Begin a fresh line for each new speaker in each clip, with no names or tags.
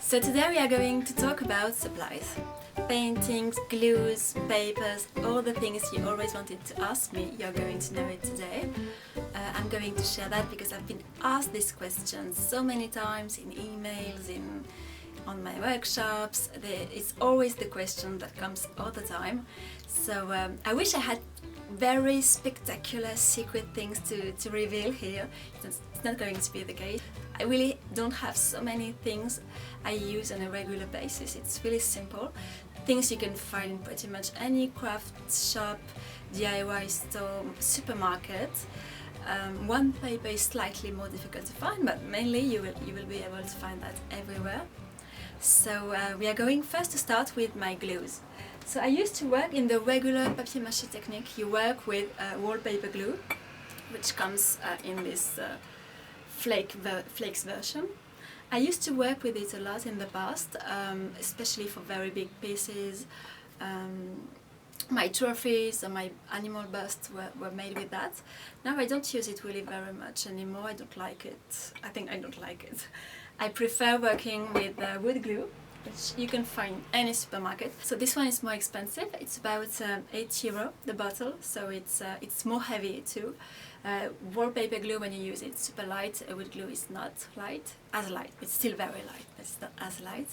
So today we are going to talk about supplies. Paintings, glues, papers, all the things you always wanted to ask me, you're going to know it today. I'm going to share that because I've been asked this question so many times in emails, on my workshops. It's always the question that comes all the time. So I wish I had very spectacular secret things to reveal here. It's not going to be the case. I really don't have so many things I use on a regular basis. It's really simple. Things you can find in pretty much any craft shop, DIY store, supermarket. One paper is slightly more difficult to find, but mainly you will be able to find that everywhere. So we are going first to start with my glues. So I used to work in the regular papier-mâché technique. You work with wallpaper glue, which comes in this flakes version. I used to work with it a lot in the past, especially for very big pieces. My trophies and my animal busts were made with that. Now I don't use it really very much anymore. I don't like it. I think I don't like it. I prefer working with wood glue, which you can find in any supermarket. So this one is more expensive. It's about €8 the bottle, so it's more heavy too. Wallpaper glue, when you use it, super light. Wood glue is not as light. It's still very light, but it's not as light.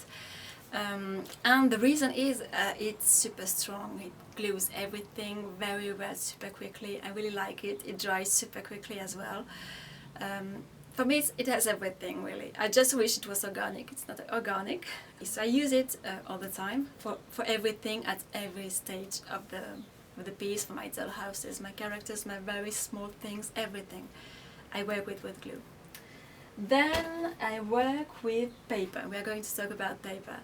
And the reason is it's super strong. It glues everything very well, super quickly. I really like it. It dries super quickly as well. For me, it has everything, really. I just wish it was organic. It's not organic. So I use it all the time for everything at every stage of the piece, for my doll houses, my characters, my very small things, everything. I work with wood glue. Then I work with paper. We are going to talk about paper.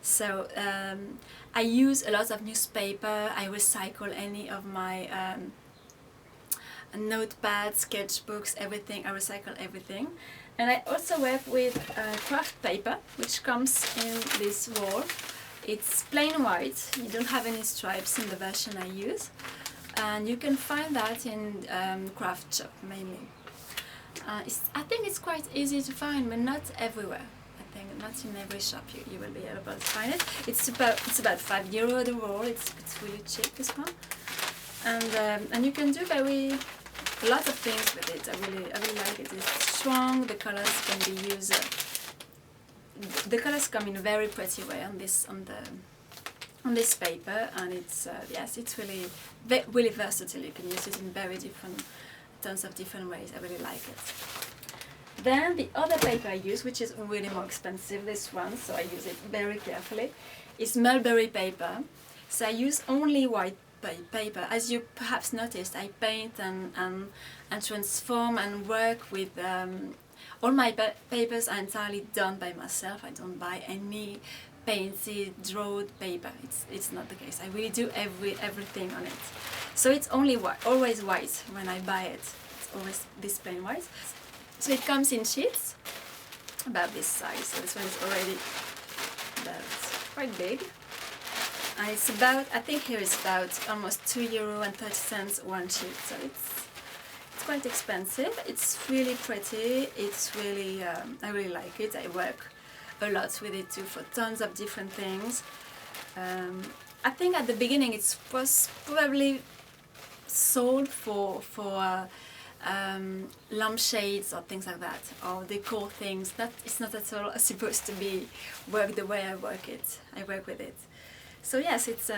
So I use a lot of newspaper. I recycle any of my notepads, sketchbooks, everything. I recycle everything. And I also work with Kraft paper, which comes in this roll. It's plain white. You don't have any stripes in the version I use. And you can find that in craft shop mainly. I think it's quite easy to find, but not everywhere. I think not in every shop you will be able to find it. It's about €5 the roll. It's really cheap, this one. And you can do a lot of things with it. I really like it. It's strong. The colors can be used. The colors come in a very pretty way on this paper, and it's yes, it's really versatile. You can use it in tons of different ways. I really like it. Then the other paper I use, which is really more expensive, this one, so I use it very carefully, is Mulberry paper. So I use only white paper. As you perhaps noticed, I paint and transform and work with all my papers are entirely done by myself. I don't buy any painted, drawn paper. It's not the case. I really do everything on it. So it's only always white when I buy it. It's always this plain white. So it comes in sheets about this size. So this one is already quite big. And it's about, I think here is about almost €2.30 one sheet. So it's quite expensive. It's really pretty. It's really, I really like it. I work a lot with it too for tons of different things. I think at the beginning it was probably sold for lampshades or things like that, or decor things. It's not at all supposed to be worked the way I work with it. So yes, it's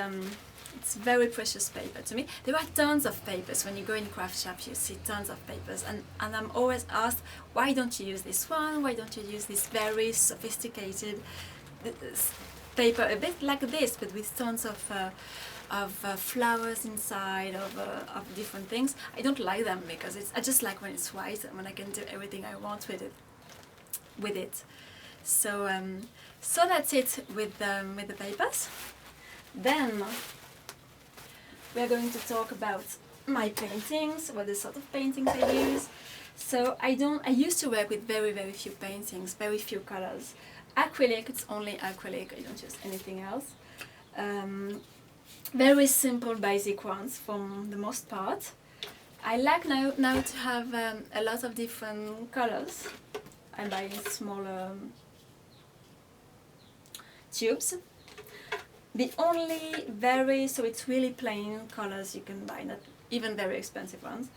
very precious paper to me. There are tons of papers. When you go in craft shop, you see tons of papers, and I'm always asked, why don't you use this one? Why don't you use this very sophisticated paper, a bit like this, but with tons of flowers inside, of different things? I don't like them because I just like when it's white and when I can do everything I want with it. So that's it with the papers. Then we are going to talk about my paintings, what the sort of paintings I use. So I used to work with very few paintings, very few colors. Acrylic, it's only acrylic. I don't use anything else. Very simple, basic ones for the most part. I like now to have a lot of different colors. I buy smaller tubes. The only so it's really plain colors you can buy, not even very expensive ones.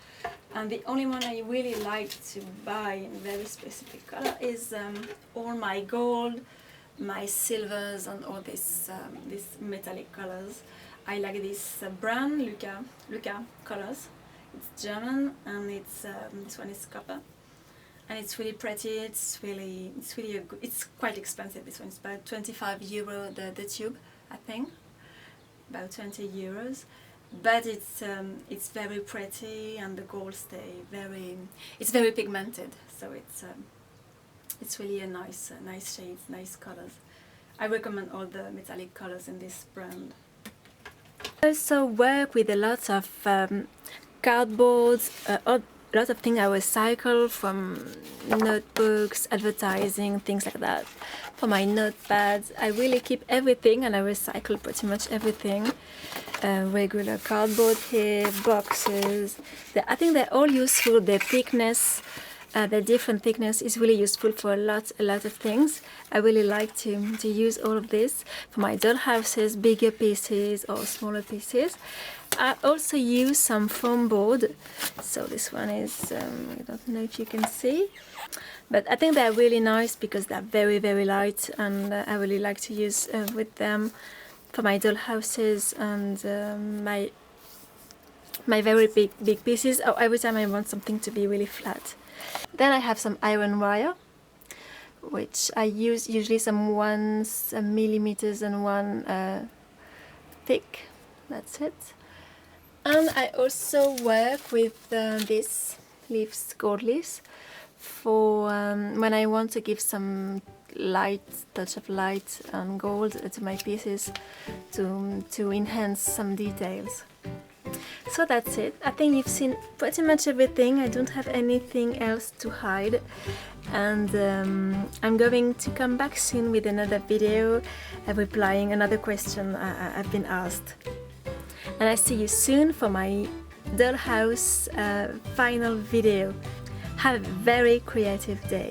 And the only one I really like to buy in very specific color is all my gold, my silvers, and all these metallic colors. I like this brand LUKAS Colors. It's German, and it's this one is copper, and it's really pretty. It's really a good. It's quite expensive. This one is about 25 euro the tube, I think, about 20 euros. But it's very pretty, and the gold stay it's very pigmented, so it's really a nice shades, nice colors. I recommend all the metallic colors in this brand. I also work with a lot of cardboards, a lot of things I recycle from notebooks, advertising, things like that. For my notepads, I really keep everything, and I recycle pretty much everything. Regular cardboard here, boxes. I think they're all useful. Their thickness, the different thickness is really useful for a lot of things. I really like to use all of this for my dollhouses, bigger pieces or smaller pieces. I also use some foam board. So this one is, I don't know if you can see, but I think they're really nice because they're very light, and I really like to use with them for my dollhouses and my very big pieces. Oh, every time I want something to be really flat. Then I have some iron wire, which I use usually some 1 millimeters and 1 thick. That's it. And I also work with these leaves, gold leaves, for when I want to give some touch of light and gold to my pieces to enhance some details. So that's it. I think you've seen pretty much everything. I don't have anything else to hide, and I'm going to come back soon with another video replying another question I've been asked. And I see you soon for my dollhouse final video. Have a very creative day.